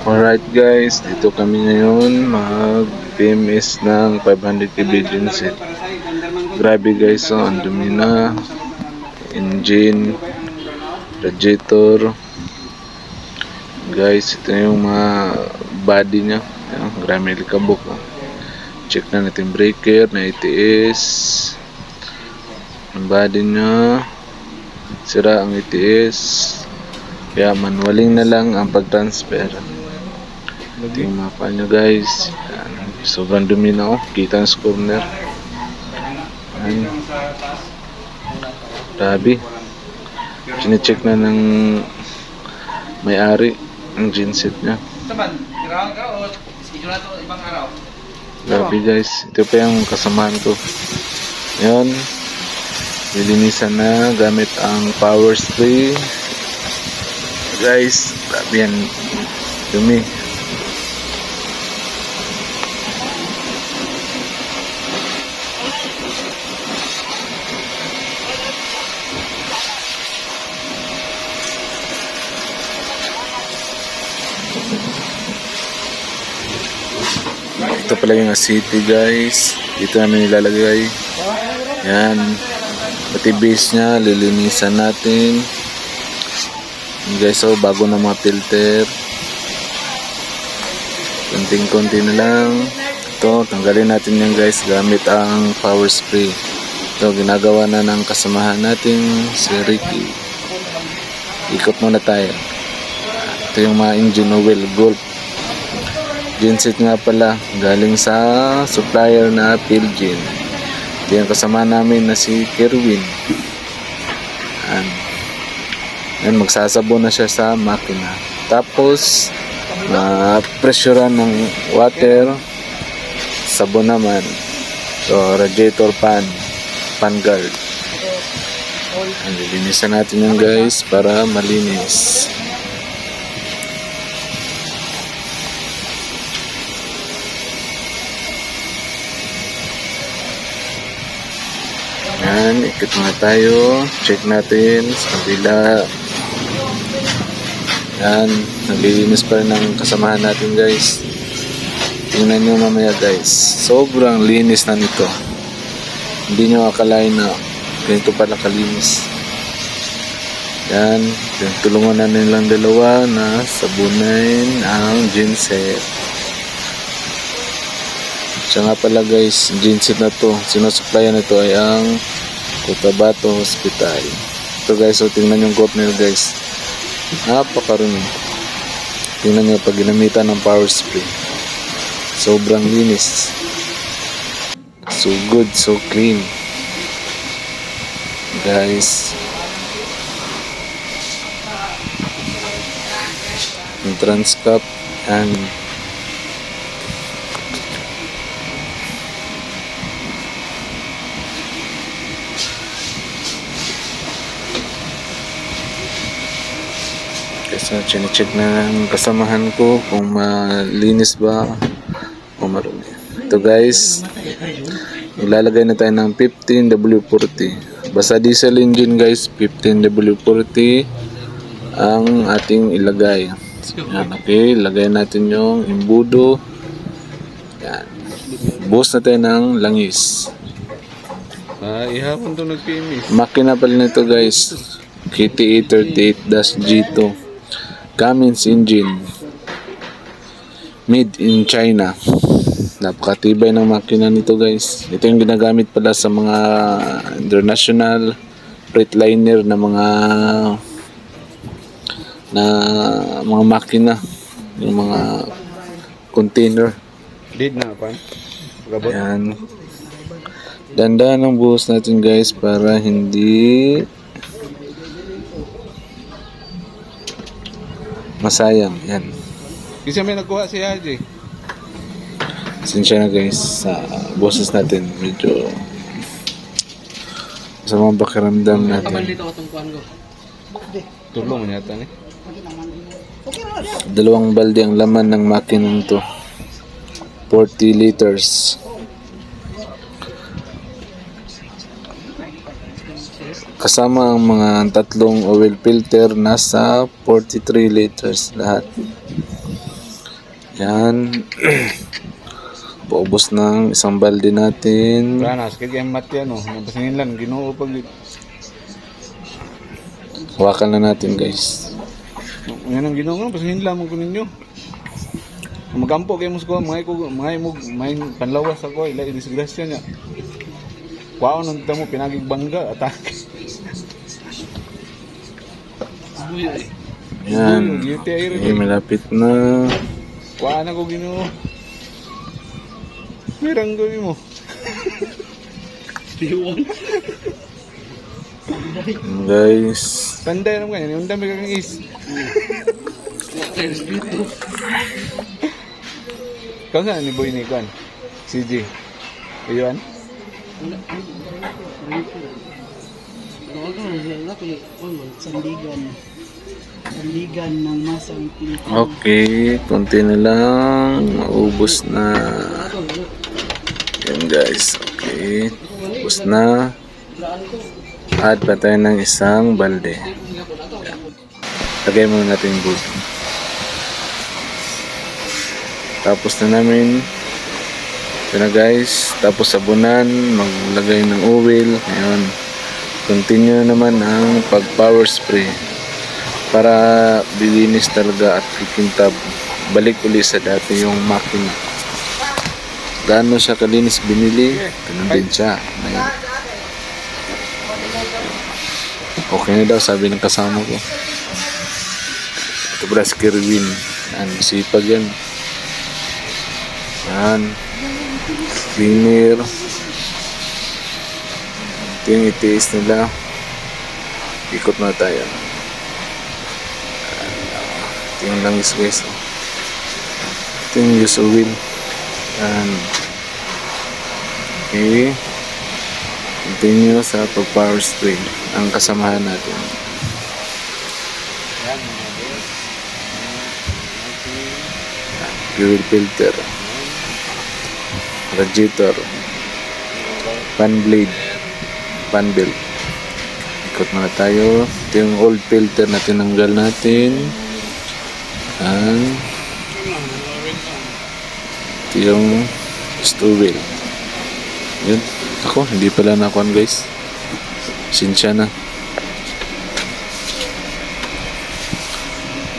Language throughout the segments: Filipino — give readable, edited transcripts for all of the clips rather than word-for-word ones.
Alright guys, dito kami ngayon mag-PMS ng 500 kb genset. Grabe guys, so ang dumi na, engine, radiator. Guys, ito yung mga body nya. Ayan, grabe likabok. Check na natin breaker na ATS. Ang body nya, sira ang ATS. Kaya manualing na lang ang pag-transfer. Ito yung mapa nyo guys. Yan. Sobrang dumi na kita ang corner. Yan. Grabe. Sinecheck na ng may-ari ang genset nya. Grabe guys. Ito pa yung kasamahan ko. Yan. Lilinisan na gamit ang power spray. Guys, grabe yan. Dumi. Ito pala yung acetic guys. Dito namin nilalagay. Yan. Pati base nya, lilinisan natin. Yan guys, so bago na mga filter. Konting-konti na lang. Ito, tanggalin natin yan guys gamit ang power spray. Ito, ginagawa na ng kasamahan natin si Ricky. Ikot muna tayo. Ito yung mga engine oil, Gulf. Genset nga pala, galing sa supplier na Philgene. Ito yung kasama namin na si Kerwin. Yan, magsasabon na siya sa makina. Tapos, pressurean ng water. Sabon naman. So, radiator pan guard. Lilinisan natin yan guys para malinis. Yan, ikot muna tayo. Check natin sa kabila. Yan, naglilinis pa rin ng kasamahan natin guys. Tingnan nyo mamaya guys. Sobrang linis na nito. Hindi nyo akalain na ganito pala kalinis. Yan, tulungan na nilang dalawa na sabunin ang genset. Siya nga pala guys, genset na to, sinusupplyan nito ay ang Cotabato Hospital. Ito guys, so tingnan yung goat nila guys. Napakarumi. Tingnan nyo pag ginamitan ng power spray. Sobrang linis. So good, so clean. Guys. Yung transcap and so, chinecheck na ng kasamahan ko kung malinis ba o marumi. Ito guys, ilalagay na tayo ng 15W40. Basta diesel engine guys, 15W40 ang ating ilagay. Yan, okay, ilagay natin yung imbudo. Yan. Buhos na tayo ng langis. Ihapon to nag-PMS. Makina pala nito guys, KTA 38-G2. Cummins engine, made in China. Napakatibay ng makina nito guys. Ito yung ginagamit pala sa mga international freight liner na mga makina, yung mga container. Did na pan. Ayan. Dandan ang buhos natin guys para hindi masayang. Yan. Kasi may nagkuha si Haji. Sinsya na guys sa boses natin. Medyo sa mga pakiramdam natin. Tulong yata ni. 2 balde ang laman ng makinang to. 40 liters. Kasama ang mga 3 oil filter, nasa 43 liters lahat. Yan. Paubos ng isang balde natin. Wala na, sakit yung mat yan, oh. Napasingin lang, ginoo pag... Hawakan na natin guys. Yan ang ginoo nga, pasingin lang mo ko ninyo. Magampo kayo mo sa kuha, mga panlawas ako, ila disgrasya niya. Kuha nang mo, pinagig bangga, atake. Yan. UTI rin. Okay, malapit na. Kuha na ko ginoo. Merang gawin mo. Tiwan. Yan, guys. Tanda naman ganyan, yung dami kang is. Kau saan ni Boy ni Kwan? CJ. Ayun? Sandigan ng masang Pilipinas. Okay, konti na lang. Maubos na. Yan guys. Okay. Ubos na. Add pa tayo ng isang balde. Lagay muna natin yung buto. Tapos na namin. Ito na guys. Tapos sabunan. Maglagay ng oil. Ayan. Continue naman ang pag power spray. Para bilinis talaga at kikintab. Balik uli sa dati yung makina. Gaano siya kalinis binili, ganun din siya. Ayan. Okay na daw, sabi ng kasama ko. Ito pala si Kerwin. Yan, sipag yan. Yan. Cleaner. Ito yung itiis nila. Ikot na tayo. Ito yung langis guys. Ito yung use oil. Yan. Okay. Continue sa pag-power spray ang kasamahan natin. Fuel filter, radiator, fan blade, fan belt. Ikot muna tayo. Ito yung old filter na tinanggal natin. Ito yung stowel. Yun. Ako, hindi pala nakuhan guys. Sinsya na.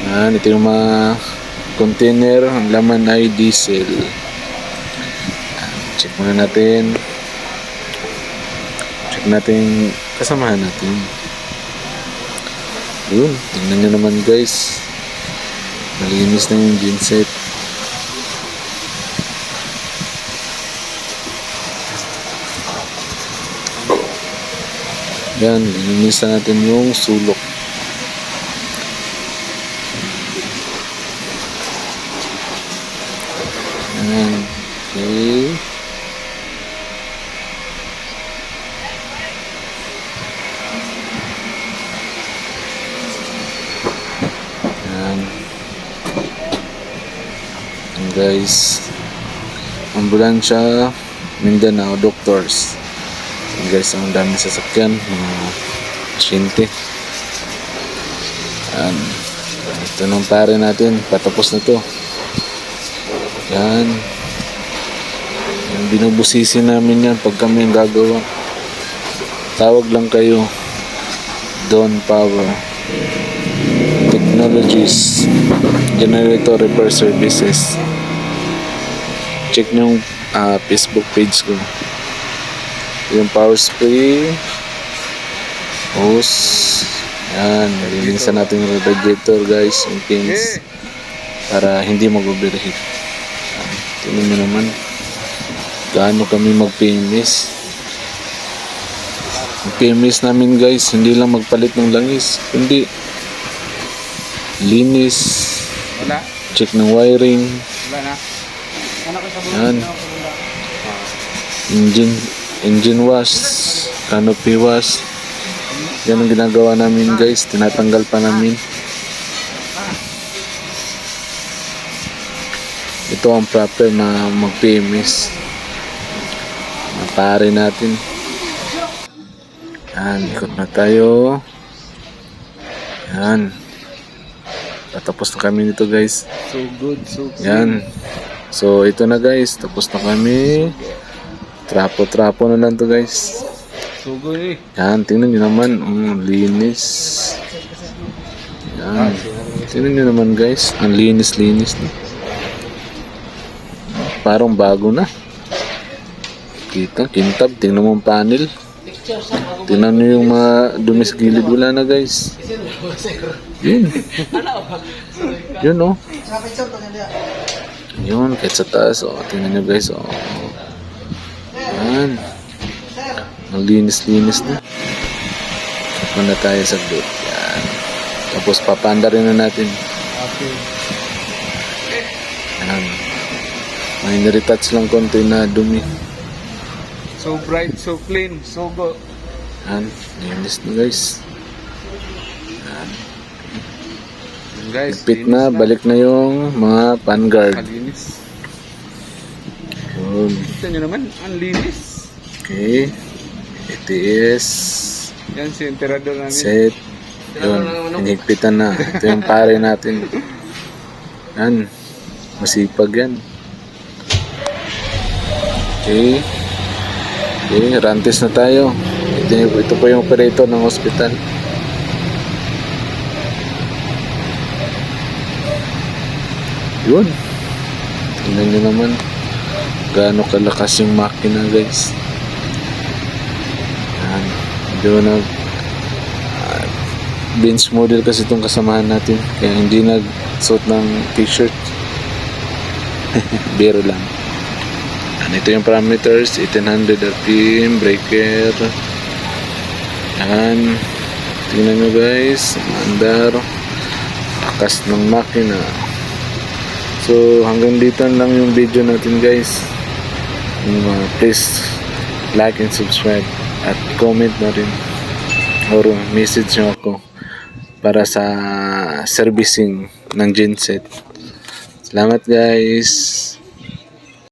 Yan, ito yung mga container. Ang laman ay diesel. Yan, check muna natin. Check natin kasamahan natin. Yun, tingnan nyo naman guys. Malinis na yung genset. Yan, lininisan natin yung sulok. Yan, okay. Yan. Yan guys. Ambulansya, Mindanao Doctors. Yan guys, ang daming sasakyan, mga pasyente. Yan. Ito nung pare natin, patapos na to. Yan. Yan, binubusisi namin yan pag kami ang gagawa. Tawag lang kayo. Dawn Power Technologies Generator Repair Services. Check nyo yung Facebook page ko. Yung power spray, hose. Yan, nalilinisan natin yung radiator guys, yung pins, para hindi mag-overheat. Tingnan nyo naman gaano kami mag-PMS. Ang PMS namin guys, hindi lang magpalit ng langis, kundi linis, Wala. check ng wiring. Wala na. Yan. Engine wash, canopy wash. Yan ang ginagawa namin guys. Tinatanggal pa namin. Ito ang proper na mag-PMS. Napare natin. Yan, ikot na tayo. Yan. Tapos na kami nito guys. So good, so clean. Yan. So ito na guys. Tapos na kami. Trapo-trapo na lang to guys. So good eh. Yan. Tingnan nyo naman. Linis. Yan. Tingnan nyo naman guys. Ang linis-linis na. Parang bago na. Kita. Kintab. Tingnan mo ang panel. Tingnan nyo yung mga dumi sa gilid. Wala na guys. Yun. Yun oh. Yun. Kahit sa taas. Oh. Tingnan nyo guys. Oh. Yan. Ang linis-linis na. Sapa na tayo sa bed. Yan. Tapos papanda rin na natin. Okay. Yan. May niretouch lang konti na dumi. So bright, so clean, so good. Yan. Linis na guys. Yan guys, Pit na. Balik na yung mga pan guard. Kalinis. Yun. Ito nyo naman, ang linis. Okay. ATS. Yan si emperador namin. Set. Yun. Hinigpitan na. Ito yung pare natin. Yan. Masipag yan. Okay. Okay. Rantis na tayo. Ito po yung operator ng hospital. Yun. Tingnan nyo naman. Gaano kalakas yung makina guys. Yan. Medyo bench model kasi itong kasamahan natin. Kaya hindi nag-suot ng t-shirt. Biro lang. Yan. Ito yung parameters. 1800 RPM. Breaker. Yan. Tingnan nyo guys. Andar. Lakas ng makina. So hanggang dito lang yung video natin guys. Please like and subscribe at comment na rin or message nyo ako para sa servicing ng genset. Salamat guys.